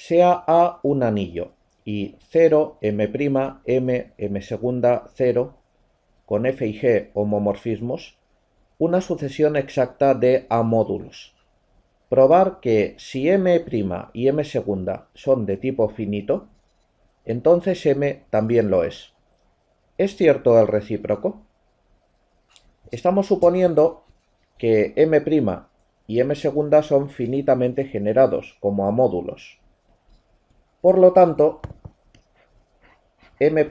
sea A un anillo y 0, m' 0, con f y g homomorfismos, una sucesión exacta de amódulos. Probar que si m' y m segunda son de tipo finito, entonces m también lo es. ¿Es cierto el recíproco? Estamos suponiendo que m' y m segunda son finitamente generados como amódulos. Por lo tanto, m'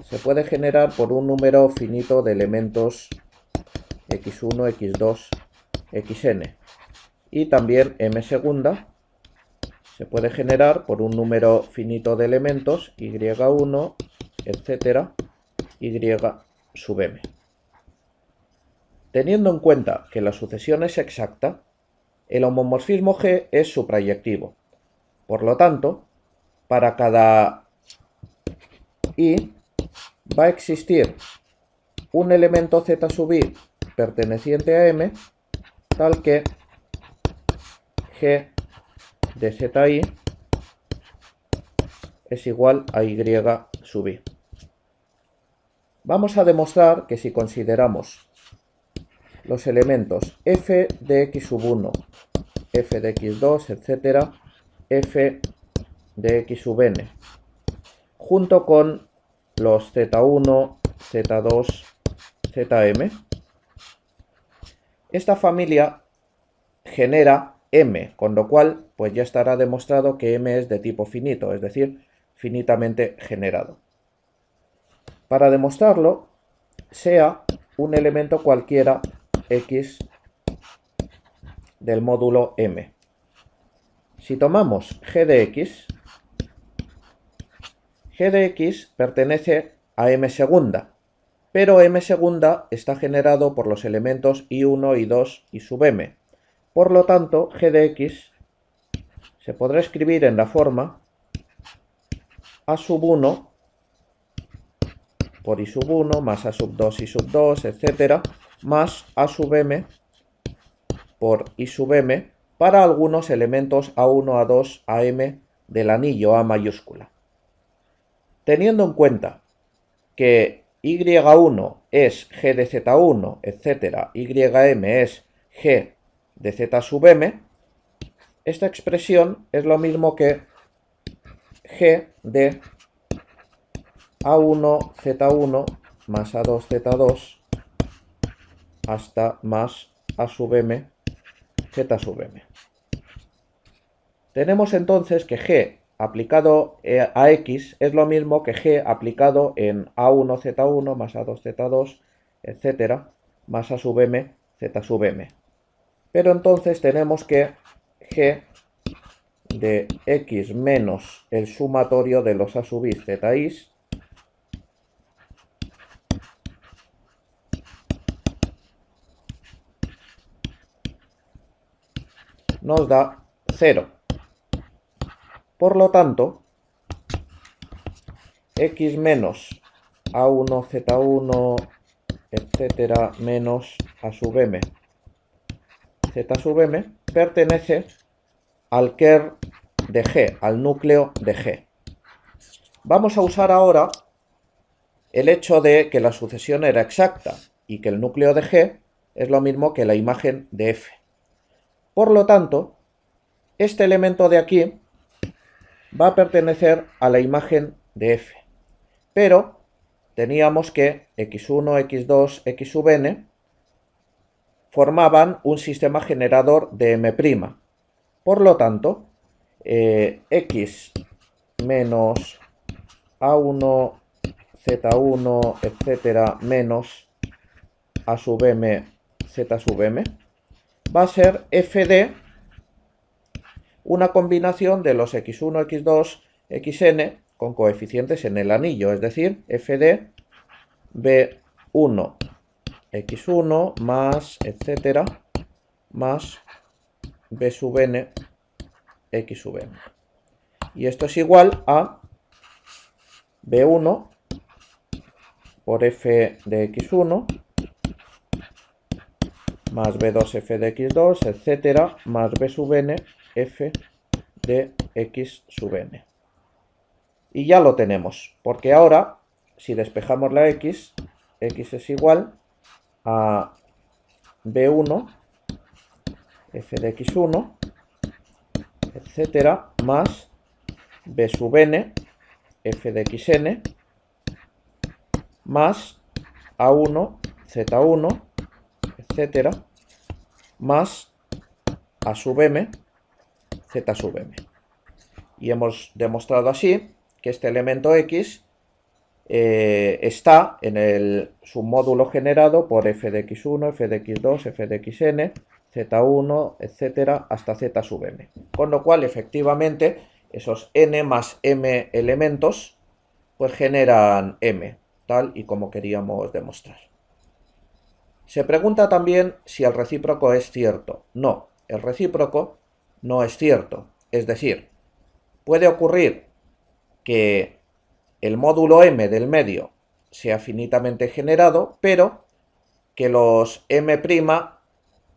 se puede generar por un número finito de elementos x1, x2, xn. Y también m segunda se puede generar por un número finito de elementos y1, etcétera, y sub m. Teniendo en cuenta que la sucesión es exacta, el homomorfismo G es suprayectivo. Por lo tanto, para cada i va a existir un elemento z sub i perteneciente a m, tal que g de zi es igual a y sub i. Vamos a demostrar que si consideramos los elementos f de x sub 1, f de x2, etcétera, f de x sub n, junto con los z1, z2, zm, esta familia genera m, con lo cual pues ya estará demostrado que m es de tipo finito, es decir, finitamente generado. Para demostrarlo, sea un elemento cualquiera x del módulo m. Si tomamos g de x pertenece a m segunda, pero m segunda está generado por los elementos i1, i2 y sub m. Por lo tanto, g de x se podrá escribir en la forma a sub 1 por i sub 1 más a sub 2 y sub 2, etcétera, más a sub m por i sub m para algunos elementos a1, a2, am del anillo A mayúscula. Teniendo en cuenta que y1 es g de z1, etcétera, ym es g de z sub m, esta expresión es lo mismo que g de a1 z1 más a2 z2 hasta más a sub m z sub m. Tenemos entonces que g aplicado a x es lo mismo que g aplicado en a1 z1 más a2 z2, etcétera, más a sub m z sub m. Pero entonces tenemos que g de x menos el sumatorio de los a sub i z i nos da 0. Por lo tanto, x menos a1 z1, etcétera, menos a sub m z sub m pertenece al ker de G, al núcleo de G. Vamos a usar ahora el hecho de que la sucesión era exacta y que el núcleo de G es lo mismo que la imagen de F. Por lo tanto, este elemento de aquí va a pertenecer a la imagen de F. Pero teníamos que x1, x2, x sub n formaban un sistema generador de m'. Por lo tanto, x menos a1, z1, etcétera, menos a sub m, z sub m, va a ser f de una combinación de los x1, x2, xn con coeficientes en el anillo, es decir, f de b1, x1 más, etcétera, más b sub n, x sub n. Y esto es igual a b1 por f de x1 más b2 f de x2, etcétera, más b sub n f de x sub n. Y ya lo tenemos, porque ahora, si despejamos la x es igual a b1 f de x1, etcétera, más b sub n f de xn, más a1 z1, etcétera, más a sub m z sub m. Y hemos demostrado así que este elemento x está en el submódulo generado por f de x1, f de x2, f de xn, z1, etcétera, hasta z sub m. Con lo cual, efectivamente, esos n más m elementos pues generan m, tal y como queríamos demostrar. Se pregunta también si el recíproco es cierto. No, el recíproco no es cierto. Es decir, puede ocurrir que el módulo m del medio sea finitamente generado, pero que los m'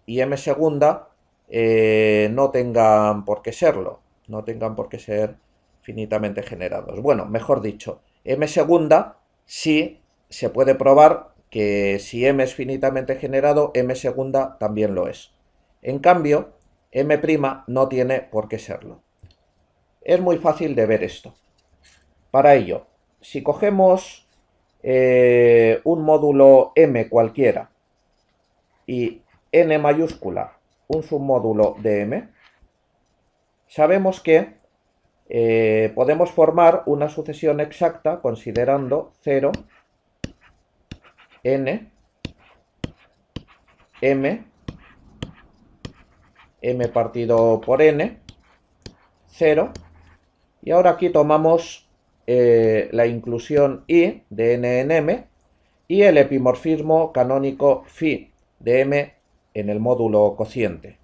y m segunda no tengan por qué serlo, no tengan por qué ser finitamente generados. Bueno, mejor dicho, m segunda sí se puede probar que si m es finitamente generado, m segunda también lo es. En cambio, m' no tiene por qué serlo. Es muy fácil de ver esto. Para ello, si cogemos un módulo m cualquiera y n mayúscula un submódulo de m, sabemos que podemos formar una sucesión exacta considerando 0, n, m, m partido por n, 0, y ahora aquí tomamos la inclusión i de n en m y el epimorfismo canónico phi de m en el módulo cociente.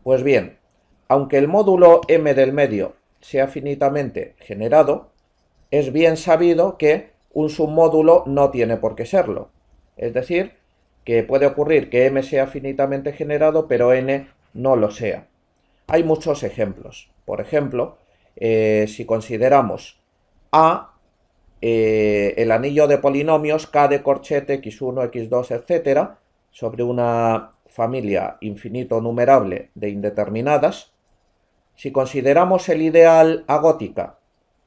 Pues bien, aunque el módulo m del medio sea finitamente generado, es bien sabido que un submódulo no tiene por qué serlo. Es decir, que puede ocurrir que m sea finitamente generado, pero n no lo sea. Hay muchos ejemplos. Por ejemplo, si consideramos A el anillo de polinomios K de corchete x1, x2, etcétera, sobre una familia infinito numerable de indeterminadas, si consideramos el ideal agótica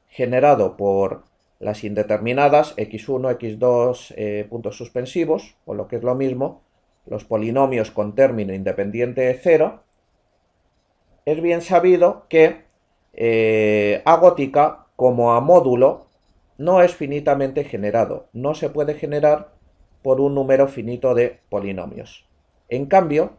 generado por las indeterminadas x1, x2, puntos suspensivos, o lo que es lo mismo, los polinomios con término independiente de 0, es bien sabido que agótica como a módulo no es finitamente generado, no se puede generar por un número finito de polinomios. En cambio,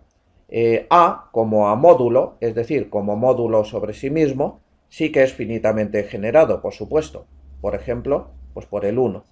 A como a módulo, es decir, como módulo sobre sí mismo, sí que es finitamente generado, por supuesto. Por ejemplo, pues por el 1.